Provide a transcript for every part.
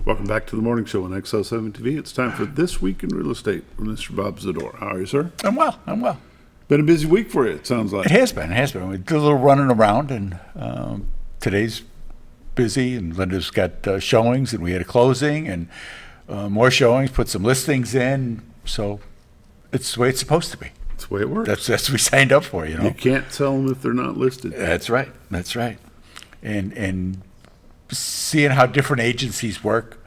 Welcome back to the morning show on XL7 TV. It's time for This Week in Real Estate with Mr. Bob Zador. How are you, sir? I'm well. Been a busy week for you, it sounds like. It has been. We did a little running around, and today's busy, and Linda's got showings, and we had a closing, and more showings, put some listings in, so it's the way it's supposed to be. That's the way it works. That's what we signed up for, you know. You can't sell them if they're not listed. That's right. And seeing how different agencies work,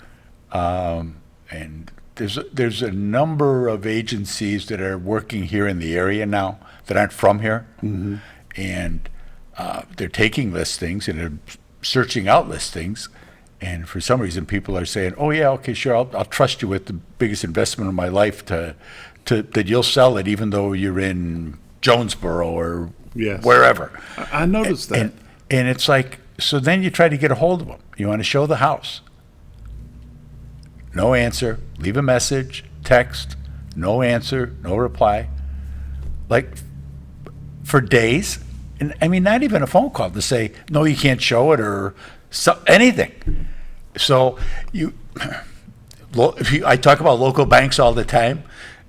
and there's a number of agencies that are working here in the area now that aren't from here, and they're taking listings and they're searching out listings, and for some reason people are saying, "Oh yeah, okay, sure, I'll trust you with the biggest investment of my life to that you'll sell it even though you're in Jonesboro or Yes. wherever." I noticed that. And it's like, so then you try to get a hold of them. You want to show the house. No answer. Leave a message, text, no answer, no reply. Like for days. And I mean, not even a phone call to say, no, you can't show it or anything. So I talk about local banks all the time.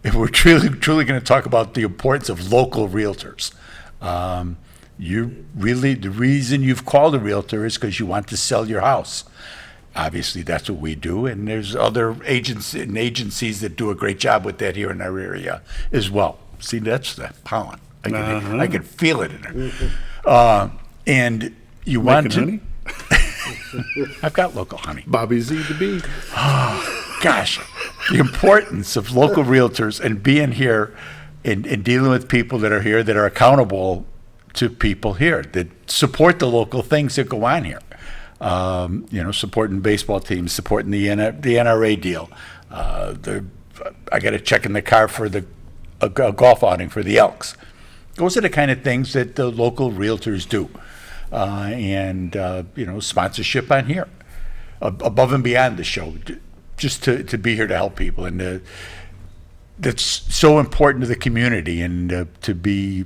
If we're truly going to talk about the importance of local realtors, the reason you've called a realtor is because you want to sell your house. Obviously, that's what we do, and there's other agencies that do a great job with that here in our area as well. See, that's the pollen. I can feel it in there. And you want to... honey? I've got local honey. Bobby Z to be. Gosh, the importance of local realtors and being here and dealing with people that are here that are accountable to people here that support the local things that go on here. Supporting baseball teams, supporting the NRA deal. I got a check in the car for a golf outing for the Elks. Those are the kind of things that the local realtors do. Sponsorship on here, above and beyond the show, just to be here to help people. And that's so important to the community, and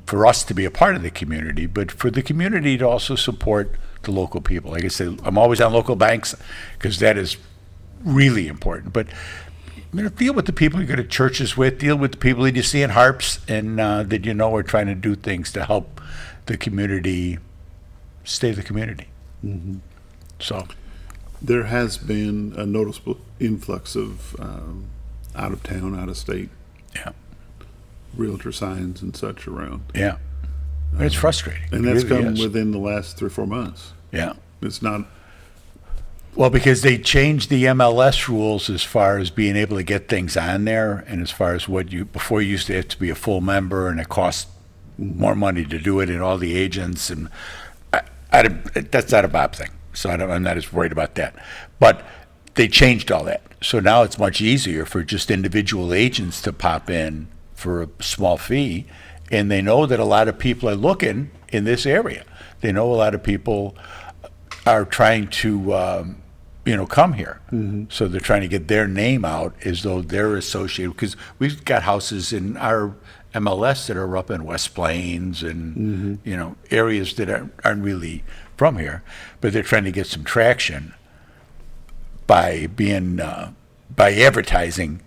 for us to be a part of the community, but for the community to also support the local people. Like I said, I'm always on local banks because that is really important. But deal with the people you go to churches with, deal with the people that you see in harps, and that are trying to do things to help the community stay the community. So There has been a noticeable influx of out of town, out of state realtor signs and such around. Yeah. It's frustrating. And that's It really come is. within the last 3 or 4 months. Yeah. It's not. Well, because they changed the MLS rules as far as being able to get things on there, and as far as before you used to have to be a full member, and it cost more money to do it, and all the agents, and that's not a Bob thing. So I'm not as worried about that. But they changed all that. So now it's much easier for just individual agents to pop in for a small fee, and they know that a lot of people are looking in this area. They know a lot of people are trying to come here. So they're trying to get their name out as though they're associated, because we've got houses in our MLS that are up in West Plains and areas that aren't really from here, but they're trying to get some traction by by advertising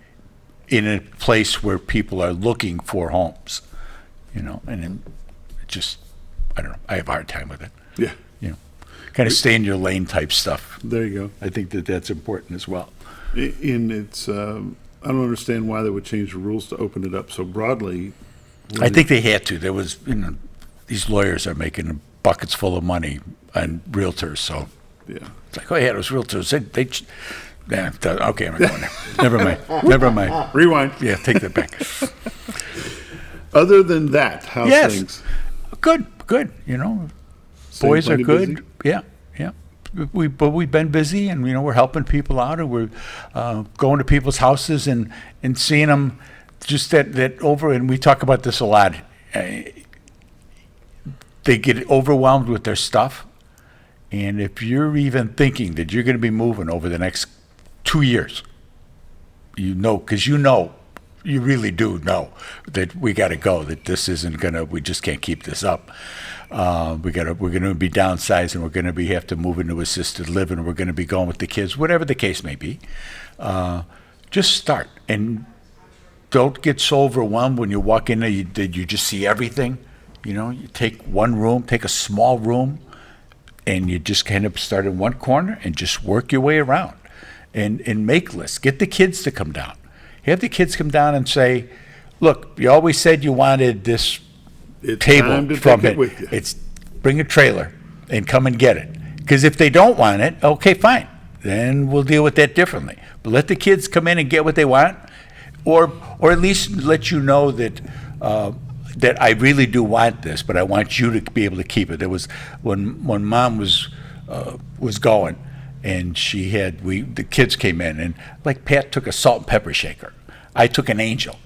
in a place where people are looking for homes, and then I don't know, I have a hard time with it. Yeah. Kind of stay in your lane type stuff. There you go. I think that's important as well. And it's, I don't understand why they would change the rules to open it up so broadly. I think they had to. There was, these lawyers are making buckets full of money on realtors, so Yeah. it's like, oh yeah, those realtors, okay, I'm not going there. Never mind. Rewind. Yeah, take that back. Other than that, how's Yes. things? Good. Staying Boys are plenty good. busy? Yeah. But we've been busy, and we're helping people out, and we're going to people's houses and seeing them. Just that over, and we talk about this a lot. They get overwhelmed with their stuff, and if you're even thinking that you're going to be moving over the next 2 years, because you really do know that we got to go, that this isn't going to, we just can't keep this up. we're going to be downsizing. We're going to have to move into assisted living. We're going to be going with the kids, whatever the case may be. Just start, and don't get so overwhelmed when you walk in there that you just see everything. You take one room, take a small room, and you just kind of start in one corner and just work your way around, and make lists. Get the kids to come down. Have the kids come down and say, "Look, you always said you wanted this It's table time to from take it. it with you. It's bring a trailer and come and get it." Because if they don't want it, okay, fine. Then we'll deal with that differently. But let the kids come in and get what they want, or at least let you know that that I really do want this, but I want you to be able to keep it. There was when Mom was going, and the kids came in, and like Pat took a salt and pepper shaker, I took an Angel,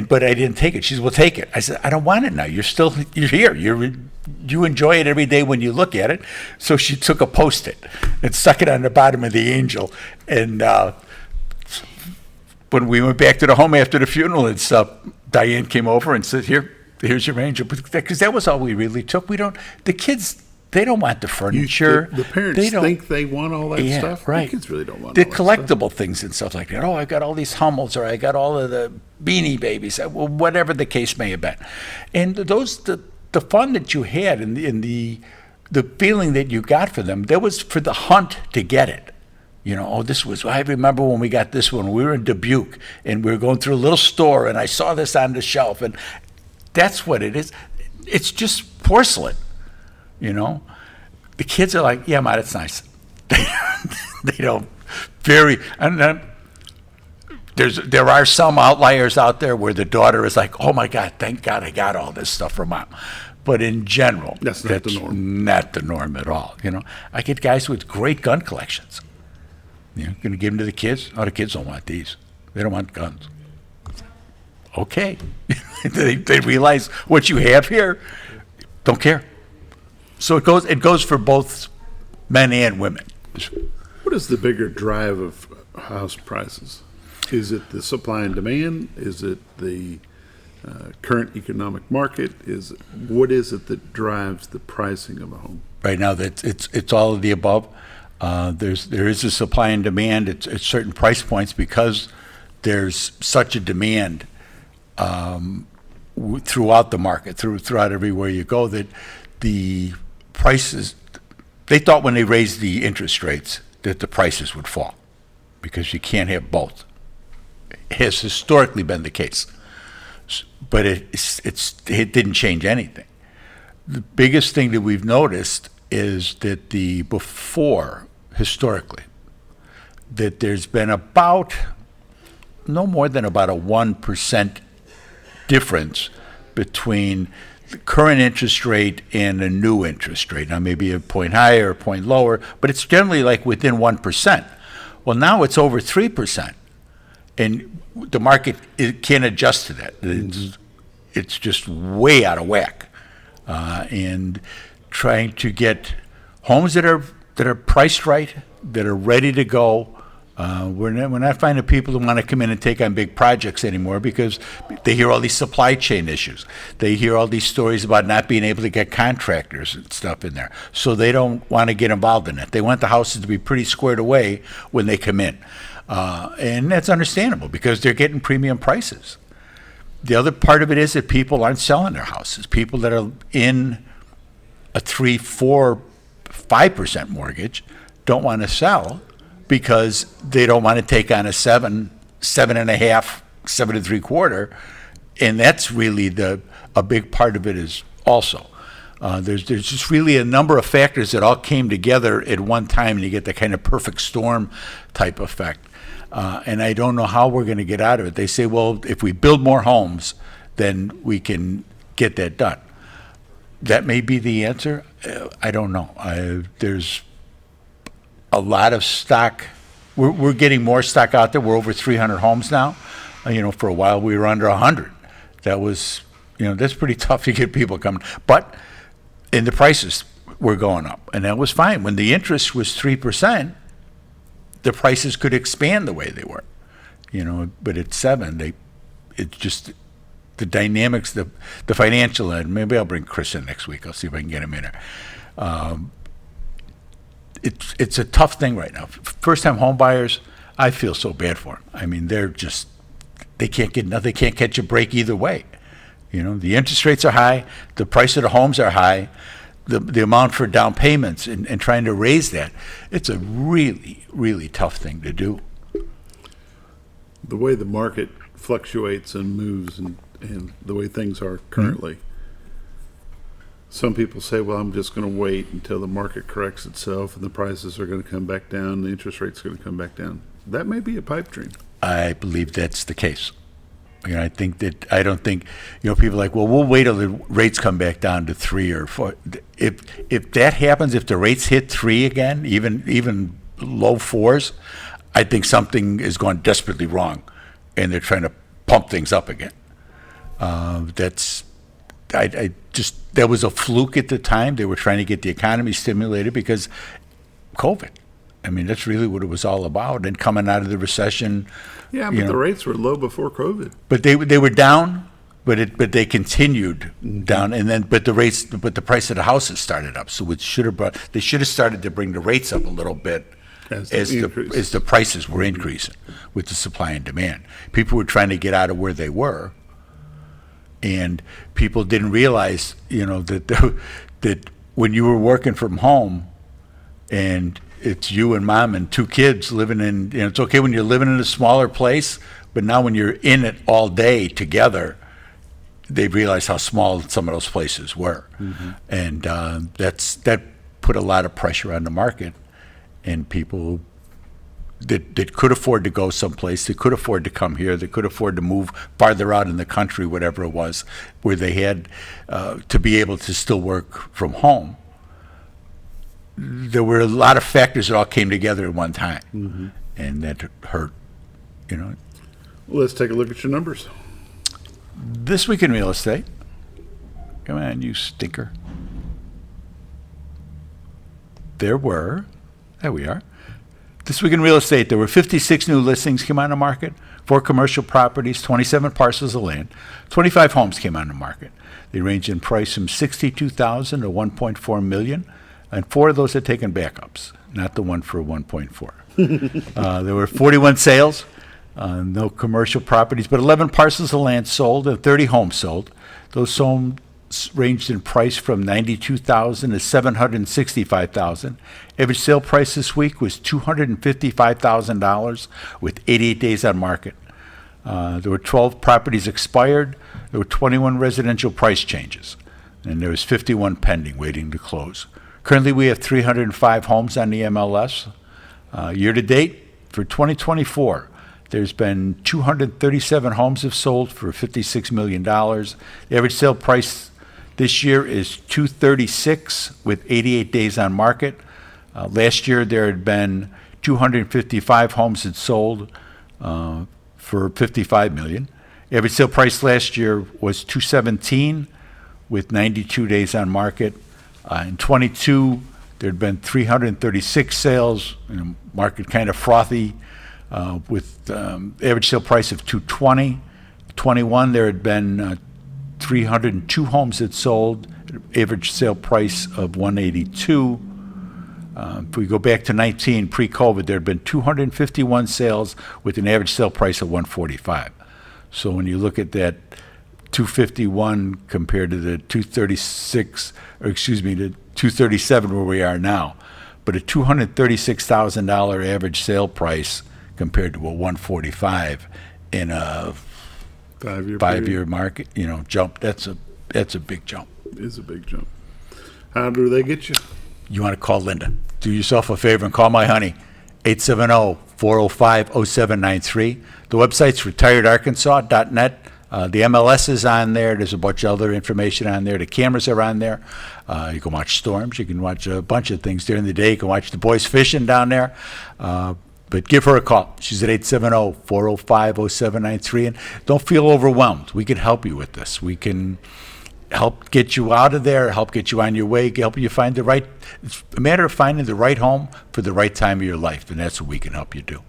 but I didn't take it. She said, "Well, take it." I said, "I don't want it now. You're here. You enjoy it every day when you look at it." So she took a Post-it and stuck it on the bottom of the Angel, and when we went back to the home after the funeral and stuff, Diane came over and said, here's your Angel. Because that was all we really took. The kids, they don't want the furniture. The parents think they want all that stuff. Right. The kids really don't want the all that stuff. collectible things and stuff like that. Oh, I got all these Hummels, or I got all of the Beanie Babies, whatever the case may have been. And the fun that you had and the feeling that you got for them, that was for the hunt to get it. I remember when we got this one, we were in Dubuque, and we were going through a little store, and I saw this on the shelf, and that's what it is. It's just porcelain, The kids are like, "Yeah, Ma, it's nice." They don't and there are some outliers out there where the daughter is like, "Oh my God, thank God I got all this stuff from Mom." But in general, That's not the norm. Not the norm at all. I get guys with great gun collections. Going to give them to the kids? Oh, the kids don't want these. They don't want guns. Okay. They realize what you have here. Don't care. So it goes for both men and women. What is the bigger drive of house prices? Is it the supply and demand? Is it the current economic market? What is it that drives the pricing of a home? Right now, it's all of the above. There is a supply and demand at certain price points because there's such a demand throughout the market, throughout everywhere you go, that the prices. They thought when they raised the interest rates that the prices would fall because you can't have both. It has historically been the case, but it didn't change anything. The biggest thing that we've noticed is that historically, that there's been no more than about a 1% difference between the current interest rate and a new interest rate. Now, maybe a point higher or a point lower, but it's generally like within 1%. Well, now it's over 3%. And the market can't adjust to that. It's just way out of whack. And trying to get homes that are priced right, that are ready to go. We're not finding people who want to come in and take on big projects anymore because they hear all these supply chain issues. They hear all these stories about not being able to get contractors and stuff in there. So they don't want to get involved in it. They want the houses to be pretty squared away when they come in. And that's understandable because they're getting premium prices. The other part of it is that people aren't selling their houses. People that are in a 3%, 4%, 5% mortgage don't want to sell because they don't want to take on a 7.5%, 7.75%, and that's really a big part of it is also. There's just really a number of factors that all came together at one time, and you get the kind of perfect storm type effect. And I don't know how we're going to get out of it. They say, well, if we build more homes, then we can get that done. That may be the answer. I don't know. There's a lot of stock. We're getting more stock out there. We're over 300 homes now. For a while we were under 100. That was, that's pretty tough to get people coming. But and the prices were going up, and that was fine. When the interest was 3%, the prices could expand the way they were. But at 7%, the dynamics, the financial end. Maybe I'll bring Chris in next week. I'll see if I can get him in there. It's a tough thing right now. First-time home buyers, I feel so bad for them. I mean, they can't get nothing. They can't catch a break either way. You know, the interest rates are high. The price of the homes are high. The amount for down payments and trying to raise that, it's a really, really tough thing to do. The way the market fluctuates and moves and the way things are currently, some people say, well, I'm just going to wait until the market corrects itself and the prices are going to come back down, the interest rate's going to come back down. That may be a pipe dream. I believe that's the case. You know, I don't think, you know, people are like, well, we'll wait till the rates come back down to 3 or 4. If that happens, if the rates hit 3 again, even low 4s, I think something is going desperately wrong, and they're trying to pump things up again. That was a fluke at the time. They were trying to get the economy stimulated because COVID. I mean, that's really what it was all about. And coming out of the recession, Yeah, but the rates were low before COVID. but they were down, but they continued down, and then but the price of the houses started up. So they should have started to bring the rates up a little bit As as they increased. the prices were increasing with the supply and demand. People were trying to get out of where they were, and people didn't realize, you know, that when you were working from home, and it's you and mom and 2 kids living in, you know, it's okay when you're living in a smaller place, but now when you're in it all day together, they realize how small some of those places were. And that put a lot of pressure on the market, and people that could afford to go someplace, that could afford to come here, that could afford to move farther out in the country, whatever it was, where they had to be able to still work from home. There were a lot of factors that all came together at one time, and that hurt, you know. Well, let's take a look at your numbers. This week in real estate, come on, you stinker. There we are. This week in real estate, there were 56 new listings came on the market, 4 commercial properties, 27 parcels of land, 25 homes came on the market. They range in price from $62,000 to $1.4 million, and 4 of those had taken backups, not the one for 1.4. There were 41 sales, no commercial properties, but 11 parcels of land sold and 30 homes sold. Those homes ranged in price from $92,000 to $765,000. Average sale price this week was $255,000 with 88 days on market. There were 12 properties expired. There were 21 residential price changes, and there was 51 pending waiting to close. Currently, we have 305 homes on the MLS. Year to date, for 2024, there's been 237 homes have sold for $56 million. The average sale price this year is $236 with 88 days on market. Last year, there had been 255 homes that sold for $55 million. Average sale price last year was $217 with 92 days on market. In 22, there had been 336 sales, market kind of frothy, with average sale price of $220. 21, there had been 302 homes that sold, average sale price of $182. If we go back to 19, pre-COVID, there had been 251 sales with an average sale price of $145. So when you look at that 251 compared to the 236, or excuse me, the 237 where we are now, but a $236,000 average sale price compared to a 145 in a 5-year five-year market, jump. That's a big jump. It is a big jump. How do they get you? You want to call Linda. Do yourself a favor and call my honey, 870-405-0793. The website's retiredarkansas.net. The MLS is on there. There's a bunch of other information on there. The cameras are on there. You can watch storms. You can watch a bunch of things during the day. You can watch the boys fishing down there. But give her a call. She's at 870-405-0793. And don't feel overwhelmed. We can help you with this. We can help get you out of there, help get you on your way, help you find the right, it's a matter of finding the right home for the right time of your life, and that's what we can help you do.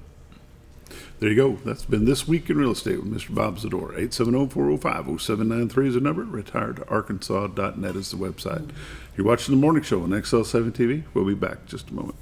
There you go. That's been This Week in Real Estate with Mr. Bob Zador. 870-405-0793 is the number. Retiredarkansas.net is the website. You're watching The Morning Show on XL7 TV. We'll be back in just a moment.